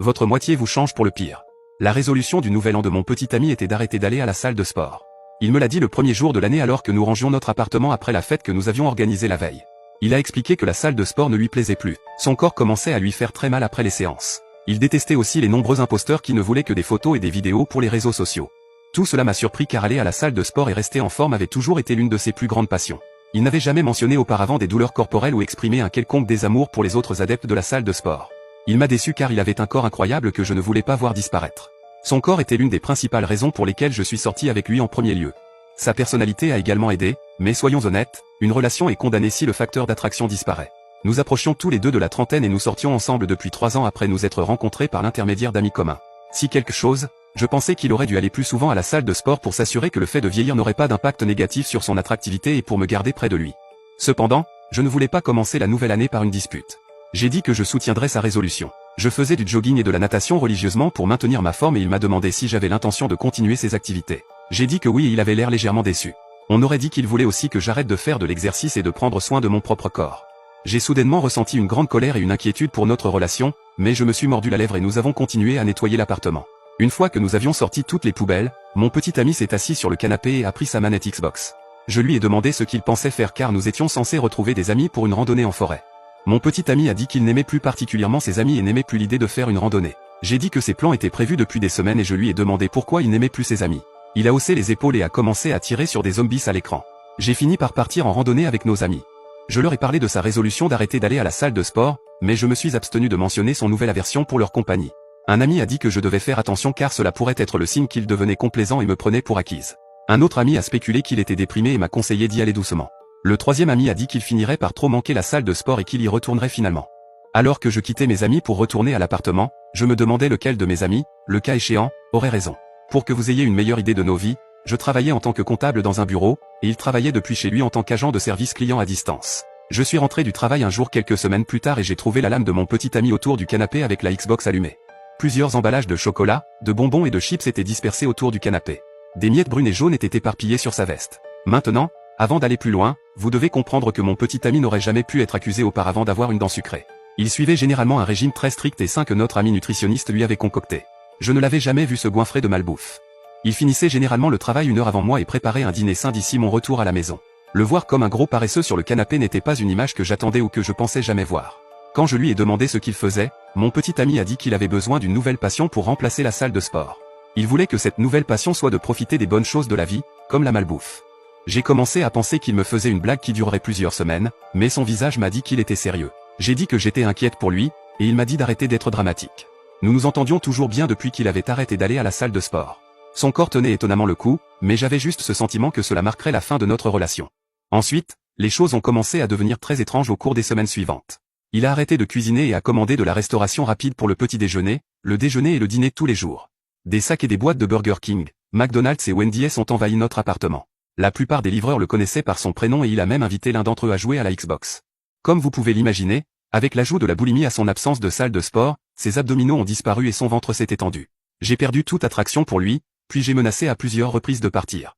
votre moitié vous change pour le pire. La résolution du nouvel an de mon petit ami était d'arrêter d'aller à la salle de sport. Il me l'a dit le premier jour de l'année alors que nous rangions notre appartement après la fête que nous avions organisée la veille. Il a expliqué que la salle de sport ne lui plaisait plus. Son corps commençait à lui faire très mal après les séances. Il détestait aussi les nombreux imposteurs qui ne voulaient que des photos et des vidéos pour les réseaux sociaux. Tout cela m'a surpris car aller à la salle de sport et rester en forme avait toujours été l'une de ses plus grandes passions. Il n'avait jamais mentionné auparavant des douleurs corporelles ou exprimé un quelconque désamour pour les autres adeptes de la salle de sport. Il m'a déçu car il avait un corps incroyable que je ne voulais pas voir disparaître. Son corps était l'une des principales raisons pour lesquelles je suis sorti avec lui en premier lieu. Sa personnalité a également aidé, mais soyons honnêtes, une relation est condamnée si le facteur d'attraction disparaît. Nous approchions tous les deux de la trentaine et nous sortions ensemble depuis 3 ans après nous être rencontrés par l'intermédiaire d'amis communs. Si quelque chose, je pensais qu'il aurait dû aller plus souvent à la salle de sport pour s'assurer que le fait de vieillir n'aurait pas d'impact négatif sur son attractivité et pour me garder près de lui. Cependant, je ne voulais pas commencer la nouvelle année par une dispute. J'ai dit que je soutiendrais sa résolution. Je faisais du jogging et de la natation religieusement pour maintenir ma forme et il m'a demandé si j'avais l'intention de continuer ces activités. J'ai dit que oui et il avait l'air légèrement déçu. On aurait dit qu'il voulait aussi que j'arrête de faire de l'exercice et de prendre soin de mon propre corps. J'ai soudainement ressenti une grande colère et une inquiétude pour notre relation, mais je me suis mordu la lèvre et nous avons continué à nettoyer l'appartement. Une fois que nous avions sorti toutes les poubelles, mon petit ami s'est assis sur le canapé et a pris sa manette Xbox. Je lui ai demandé ce qu'il pensait faire car nous étions censés retrouver des amis pour une randonnée en forêt. Mon petit ami a dit qu'il n'aimait plus particulièrement ses amis et n'aimait plus l'idée de faire une randonnée. J'ai dit que ses plans étaient prévus depuis des semaines et je lui ai demandé pourquoi il n'aimait plus ses amis. Il a haussé les épaules et a commencé à tirer sur des zombies à l'écran. J'ai fini par partir en randonnée avec nos amis. Je leur ai parlé de sa résolution d'arrêter d'aller à la salle de sport, mais je me suis abstenu de mentionner son nouvelle aversion pour leur compagnie. Un ami a dit que je devais faire attention car cela pourrait être le signe qu'il devenait complaisant et me prenait pour acquise. Un autre ami a spéculé qu'il était déprimé et m'a conseillé d'y aller doucement. Le troisième ami a dit qu'il finirait par trop manquer la salle de sport et qu'il y retournerait finalement. Alors que je quittais mes amis pour retourner à l'appartement, je me demandais lequel de mes amis, le cas échéant, aurait raison. Pour que vous ayez une meilleure idée de nos vies, je travaillais en tant que comptable dans un bureau, et il travaillait depuis chez lui en tant qu'agent de service client à distance. Je suis rentré du travail un jour quelques semaines plus tard et j'ai trouvé la lame de mon petit ami autour du canapé avec la Xbox allumée. Plusieurs emballages de chocolat, de bonbons et de chips étaient dispersés autour du canapé. Des miettes brunes et jaunes étaient éparpillées sur sa veste. Maintenant, avant d'aller plus loin, vous devez comprendre que mon petit ami n'aurait jamais pu être accusé auparavant d'avoir une dent sucrée. Il suivait généralement un régime très strict et sain que notre ami nutritionniste lui avait concocté. Je ne l'avais jamais vu se goinfrer de malbouffe. Il finissait généralement le travail 1 heure avant moi et préparait un dîner sain d'ici mon retour à la maison. Le voir comme un gros paresseux sur le canapé n'était pas une image que j'attendais ou que je pensais jamais voir. Quand je lui ai demandé ce qu'il faisait, mon petit ami a dit qu'il avait besoin d'une nouvelle passion pour remplacer la salle de sport. Il voulait que cette nouvelle passion soit de profiter des bonnes choses de la vie, comme la malbouffe. J'ai commencé à penser qu'il me faisait une blague qui durerait plusieurs semaines, mais son visage m'a dit qu'il était sérieux. J'ai dit que j'étais inquiète pour lui, et il m'a dit d'arrêter d'être dramatique. Nous nous entendions toujours bien depuis qu'il avait arrêté d'aller à la salle de sport. Son corps tenait étonnamment le coup, mais j'avais juste ce sentiment que cela marquerait la fin de notre relation. Ensuite, les choses ont commencé à devenir très étranges au cours des semaines suivantes. Il a arrêté de cuisiner et a commandé de la restauration rapide pour le petit déjeuner, le déjeuner et le dîner tous les jours. Des sacs et des boîtes de Burger King, McDonald's et Wendy's ont envahi notre appartement. La plupart des livreurs le connaissaient par son prénom et il a même invité l'un d'entre eux à jouer à la Xbox. Comme vous pouvez l'imaginer, avec l'ajout de la boulimie à son absence de salle de sport, ses abdominaux ont disparu et son ventre s'est étendu. J'ai perdu toute attraction pour lui, puis j'ai menacé à plusieurs reprises de partir.